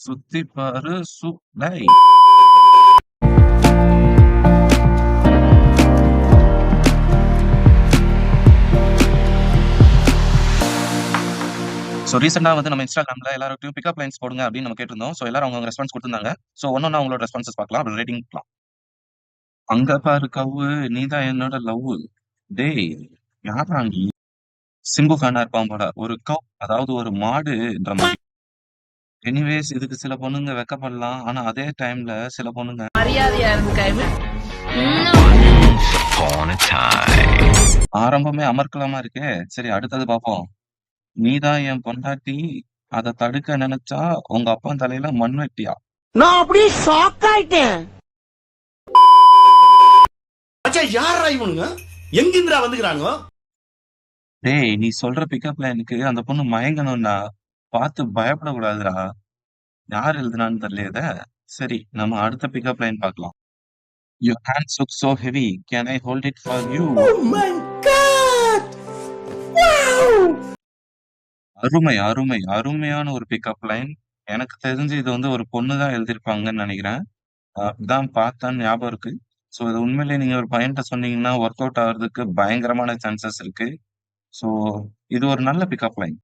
சுத்தி பாரு டேய். ஸோ ரீசெண்டா வந்து நம்ம இன்ஸ்டாகிராம்ல எல்லார்கிட்டயும் பிக்கப் லைன்ஸ் போடுங்க அப்படின்னு நம்ம கேட்டிருந்தோம். ஸோ எல்லாரும் அவங்க ரெஸ்பான்ஸ் குடுத்திருந்தாங்க. ஸோ ஒண்ணொண்ணா அவங்களோட ரெஸ்பான்ஸஸ் பார்க்கலாம். அப்புறம் ரேட்டிங் பார்க்கலாம். அங்க பாரு கவ்வு, நீதான் என்னோட லவ்வு. டேய் யார்றா நீ? சிம்பு ஃபேனா இருப்பான் போல. ஒரு கவ் அதாவது ஒரு மாடுன்ற மாரி. எனிவேஸ் இதுக்கு சில பொண்ணுங்க வெட்கப்படலாம். ஆனா அதே டைம்ல சில பொண்ணுங்க மரியாதையா இருந்துக்காம ஆரம்பமே அமர்க்கலமா இருக்கே. சரி அடுத்தது பார்ப்போம். நீதான் என் பொண்டாட்டி, அத தடுக்க நினைச்சா உங்க அப்பன் தலையில மண்வெட்டியா? நான் அப்படியே ஷாக் ஆயிட்டேன். அச்சா யாரா இவனுங்க? எங்கிந்திரா வந்துக்கிறாங்க? டேய் நீ சொல்ற பிக்கப் லைனுக்கு அந்த பொண்ணு மயங்கணும்டா. பார்த்து பயப்படக்கூடாதுடா. யார் எழுதுனான்னு தெரியலையே இத. சரி நம்ம அடுத்த பிக்கப் லைன் பார்க்கலாம். Your hands look so heavy. Can I hold it for you? Oh my god! Wow! அருமை, அருமை, அருமையான ஒரு பிக்கப் லைன். எனக்கு தெரிஞ்சு இது வந்து ஒரு பொண்ணு தான் எழுதியிருப்பாங்கன்னு நினைக்கிறேன். அதான் பார்த்தேன்னு ஞாபகம் இருக்கு. ஸோ இது உண்மையிலேயே நீங்க ஒரு பையன்ட்ட சொன்னீங்கன்னா ஒர்க் அவுட் ஆகுறதுக்கு பயங்கரமான சான்சஸ் இருக்கு. ஸோ இது ஒரு நல்ல பிக்கப் லைன்.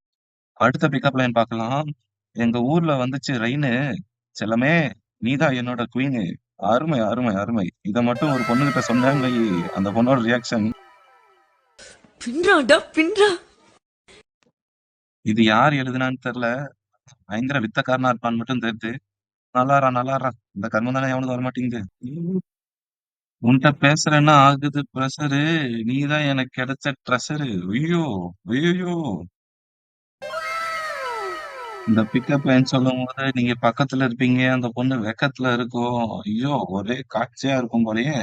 அடுத்த பிக்கப் லைன் பார்க்கலாம். எங்க ஊர்ல வந்துச்சு ரெயினு. செல்லமே நீதான் என்னோட குவீனு. அருமை, அருமை, அருமை. இத மட்டும் ஒரு பொண்ணுகிட்ட சொன்னேன்னு வை, அந்த பொண்ணோட ரியாக்ஷன். பின்றாடா பின்றா. இது யார் எழுதுனான்னு தெரியல. பயங்கர வித்தக்காரனா இருப்பான்னு மட்டும் தெரியுது. நல்லாரா நல்லாரா. இந்த கர்மம் தானே எவனுக்கு வரமாட்டேங்குது. உன்கிட்ட பேசுறேன்னா ஆகுது ப்ரெஷரு. நீதான் எனக்கு கிடைச்ச ட்ரெஷரு. ஐயோ ஐயோ. இந்த பிக்கப் லைன் சொல்லும்போது நீங்க பக்கத்துல இருப்பீங்க. அந்த பொண்ணு வெக்கத்துல இருக்கும். ஐயோ ஒரே காட்சியா இருக்கும் போலயே.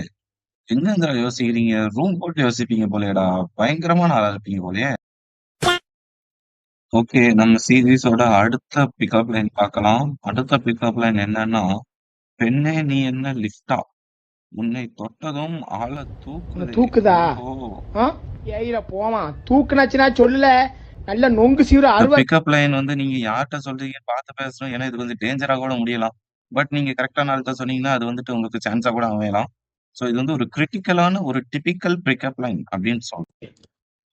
என்னங்கடா யோசிக்கிறீங்க? ரூம் போட்டு யோசிப்பீங்க போலயேடா. பயங்கரமான ஆளா இருப்பீங்க போலயே. ஓகே நம்ம சீரிஸோட அடுத்த பிக்கப் லைன் பார்க்கலாம். அடுத்த பிக்கப் லைன் என்னன்னா, பெண்ணே நீ என்ன லிஃப்டா? உன்னை தொட்டதும் ஆள தூக்குதே. தூக்குதா? ஓஹோ. ஏயிர போமா. தூக்குனாச்சுனா சொல்லல. நல்ல நொங்கு சீவுற இந்த அருவா. பிக்கப் லைன் வந்து நீங்க யார்ட்ட சொல்றீங்க பார்த்து பேசணும். ஏன்னா இது கொஞ்சம் டேஞ்சரா கூட முடியலாம். பட் நீங்க கரெக்டான ஆள்கிட்ட சொன்னீங்கன்னா அது வந்துட்டு உங்களுக்கு சான்ஸா கூட அமையலாம். ஸோ இது வந்து ஒரு கிரிட்டிக்கலான ஒரு டிபிக்கல் பிக்கப் லைன் அப்படின்னு சொல்லலாம்.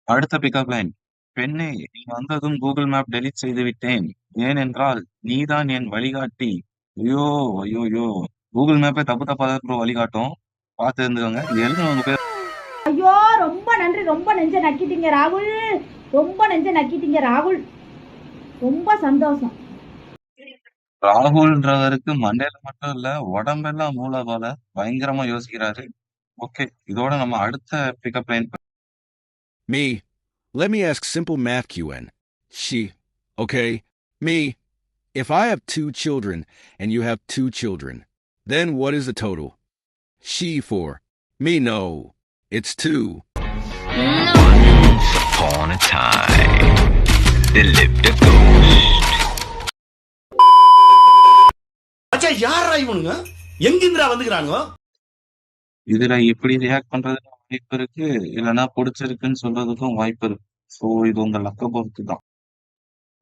அடுத்த பிக்கப் லைன். பெண்ணே நீ வந்ததும் கூகுள் மேப் டெலீட் செய்து விட்டேன். ஏனென்றால் நீதான் என் வழிகாட்டி. ஐயோ ஐயோ. கூகுள் மேப்பே தப்பு தப்பா தான் ப்ரோ வழிகாட்டும். பார்த்து இருந்துக்கோங்க. இது எழுதுனவங்க பேர் ஐயோ ரொம்ப நன்றி. ரொம்ப நெஞ்ச நக்கிட்டீங்க ராகுல். ரொம்ப நெஞ்ச நக்கிட்டீங்க ராகுல். ரொம்ப சந்தோஷம். ராகுல்ன்றவருக்கு மண்டையில மட்டும் இல்ல உடம்பெல்லாம் மூளை போல பயங்கரமா யோசிக்கிறாரு. ஓகே இதோட நம்ம அடுத்த pickup line. Me. Let me ask simple math, QN. She. Okay. Me. If I have 2 children and you have 2 children, then what is the total? She 4. Me no. It's 2. Once upon a time, there lived a ghost. அச்சா யாரா இவனுங்க? எங்கிந்திரா வந்துக்கிறாங்க? இதுல எப்படி react பண்றதுக்கு வாய்ப்பு இருக்கு. இல்லைன்னா பிடிச்சிருக்குன்னு சொல்றதுக்கும் வாய்ப்பு இருக்கு. ஸோ இது உங்க லக்க பொறுத்து தான்.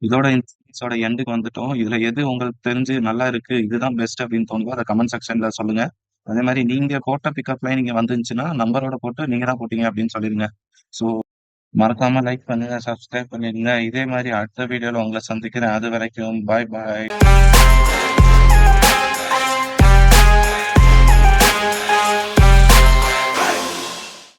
இதோட இன்சூரன்ஸோட எண்டுக்கு வந்துட்டோம். இதுல எது உங்களுக்கு தெரிஞ்சு நல்லா இருக்கு இதுதான் பெஸ்ட் அப்படின்னு தோணுதோ அதை கமெண்ட் செக்ஷன்ல சொல்லுங்க. அதே மாதிரி நீங்க போட்ட பிக்கப் லைன் நீங்க வந்துருந்துச்சுன்னா நம்பரோட போட்டு நீங்க தான் போட்டீங்க அப்படின்னு சொல்லிருங்க. ஸோ மறக்காம லைக் பண்ணுங்க, சப்ஸ்கிரைப் பண்ணிடுங்க. இதே மாதிரி அடுத்த வீடியோல உங்களை சந்திக்கிறேன். அது வரைக்கும் பாய் பாய்.